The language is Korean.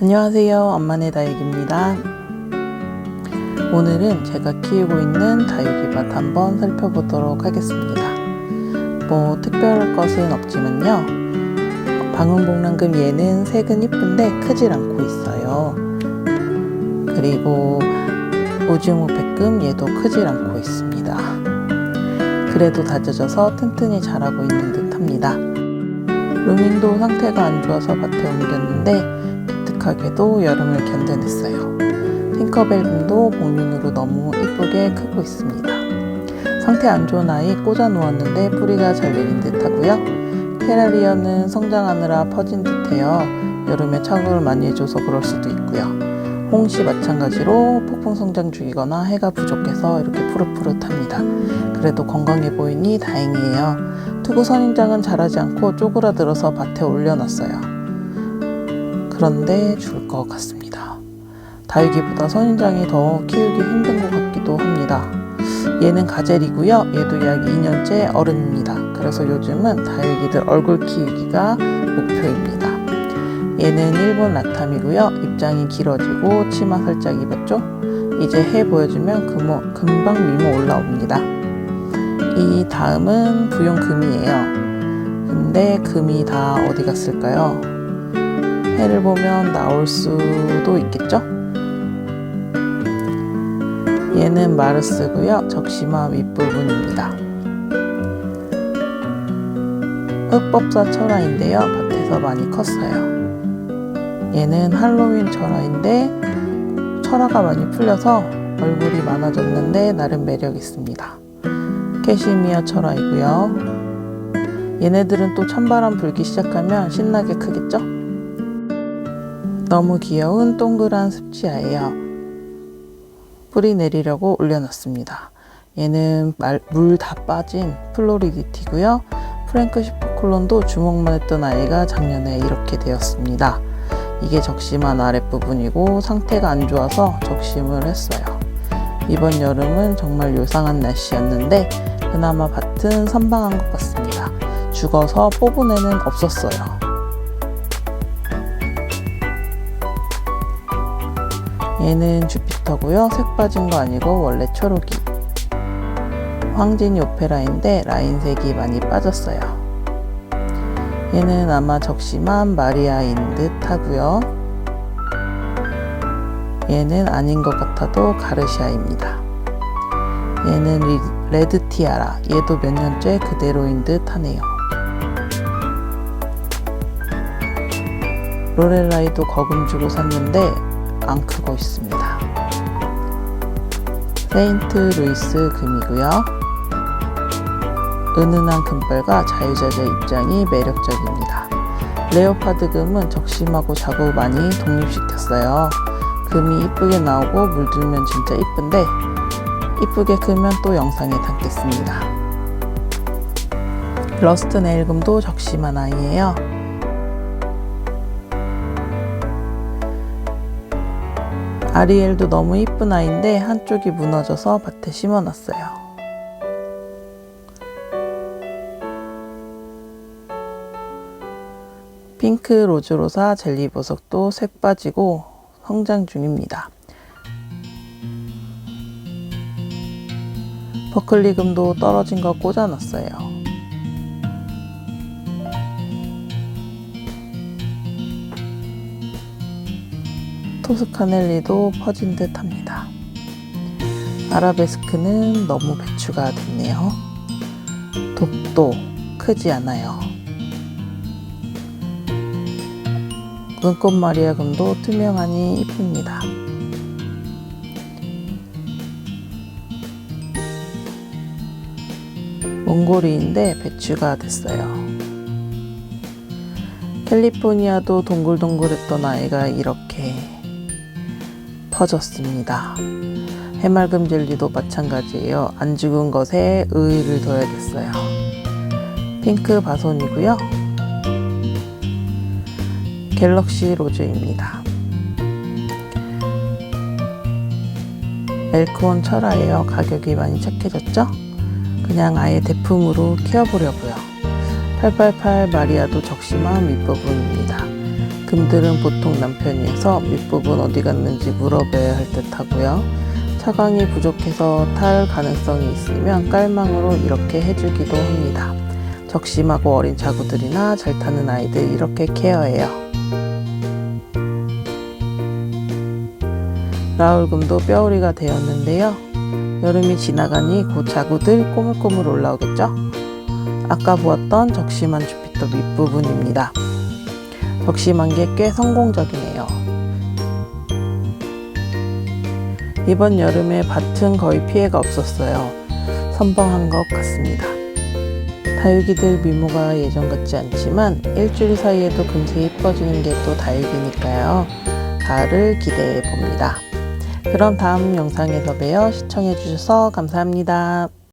안녕하세요, 엄마네 다육입니다. 오늘은 제가 키우고 있는 다육이밭 한번 살펴보도록 하겠습니다. 뭐 특별할 것은 없지만요, 방음복랑금 얘는 색은 이쁜데 크질 않고 있어요. 그리고 오징어백금 얘도 크질 않고 있습니다. 그래도 다져져서 튼튼히 자라고 있는 듯 합니다. 루밍도 상태가 안 좋아서 밭에 옮겼는데 기특하게도 여름을 견뎌냈어요. 팅커벨금도 복륜으로 너무 이쁘게 크고 있습니다. 상태 안 좋은 아이 꽂아 놓았는데 뿌리가 잘 내린 듯 하고요. 테라리아는 성장하느라 퍼진 듯해요. 여름에 착용을 많이 해줘서 그럴 수도 있고요. 홍시 마찬가지로 폭풍 성장 중이거나 해가 부족해서 이렇게 푸릇푸릇합니다. 그래도 건강해 보이니 다행이에요. 투구 선인장은 자라지 않고 쪼그라들어서 밭에 올려놨어요. 그런데 죽을 것 같습니다. 다육이보다 선인장이 더 키우기 힘든 것 같기도 합니다. 얘는 가젤이고요. 얘도 약 2년째 어른입니다. 그래서 요즘은 다육이들 얼굴 키우기가 목표입니다. 얘는 일본 라탐이고요. 입장이 길어지고 치마 살짝 입었죠? 이제 해 보여주면 금방 밀모 올라옵니다. 이 다음은 부용금이에요. 근데 금이 다 어디 갔을까요? 해를 보면 나올 수도 있겠죠? 얘는 마르스고요. 적시마 윗부분입니다. 흑법사 철화인데요. 밭에서 많이 컸어요. 얘는 할로윈 철화인데 철화가 많이 풀려서 얼굴이 많아졌는데 나름 매력 있습니다. 캐시미어 철화이고요. 얘네들은 또 찬바람 불기 시작하면 신나게 크겠죠? 너무 귀여운 동그란 습지아예요. 뿌리 내리려고 올려놨습니다. 얘는 물 다 빠진 플로리디티고요. 프랭크 시포클론도 주먹만 했던 아이가 작년에 이렇게 되었습니다. 이게 적심한 아랫부분이고 상태가 안 좋아서 적심을 했어요. 이번 여름은 정말 요상한 날씨였는데 그나마 밭은 선방한 것 같습니다. 죽어서 뽑은 애는 없었어요. 얘는 주피터고요. 색 빠진 거 아니고 원래 초록이. 황진이 오페라인데 라인색이 많이 빠졌어요. 얘는 아마 적심한 마리아인 듯 하고요. 얘는 아닌 것 같아도 가르시아입니다. 얘는 레드 티아라. 얘도 몇 년째 그대로인 듯 하네요. 로렐라이도 거금 주고 샀는데 안 크고 있습니다. 세인트 루이스 금이고요. 은은한 금발과 자유자재 입장이 매력적입니다. 레오파드 금은 적심하고 자구 많이 독립시켰어요. 금이 이쁘게 나오고 물들면 진짜 이쁜데 이쁘게 크면 또 영상에 담겠습니다. 러스트 네일금도 적심한 아이예요. 아리엘도 너무 이쁜 아이인데 한쪽이 무너져서 밭에 심어놨어요. 핑크 로즈로사 젤리보석도 색 빠지고 성장 중입니다. 버클리금도 떨어진 거 꽂아놨어요. 토스카넬리도 퍼진 듯 합니다. 아라베스크는 너무 배추가 됐네요. 독도 크지 않아요. 눈꽃 마리아 금도 투명하니 이쁩니다. 몽골이인데 배추가 됐어요. 캘리포니아도 동글동글했던 아이가 이렇게 퍼졌습니다. 해맑음 젤리도 마찬가지예요. 안 죽은 것에 의의를 둬야겠어요. 핑크 바손이고요. 갤럭시 로즈입니다. 엘크온 철화예요. 가격이 많이 착해졌죠? 그냥 아예 대품으로 키워보려고요. 888 마리아도 적심한 윗부분입니다. 금들은 보통 남편이 해서 밑부분 어디 갔는지 물어봐야 할 듯 하고요. 차광이 부족해서 탈 가능성이 있으면 깔망으로 이렇게 해주기도 합니다. 적심하고 어린 자구들이나 잘 타는 아이들 이렇게 케어해요. 라울금도 뼈우리가 되었는데요. 여름이 지나가니 곧 자구들 꼬물꼬물 올라오겠죠? 아까 보았던 적심한 주피터 밑부분입니다. 적심한 게 꽤 성공적이네요. 이번 여름에 밭은 거의 피해가 없었어요. 선방한 것 같습니다. 다육이들 미모가 예전 같지 않지만 일주일 사이에도 금세 예뻐지는 게 또 다육이니까요. 가을을 기대해 봅니다. 그럼 다음 영상에서 봬요. 시청해 주셔서 감사합니다.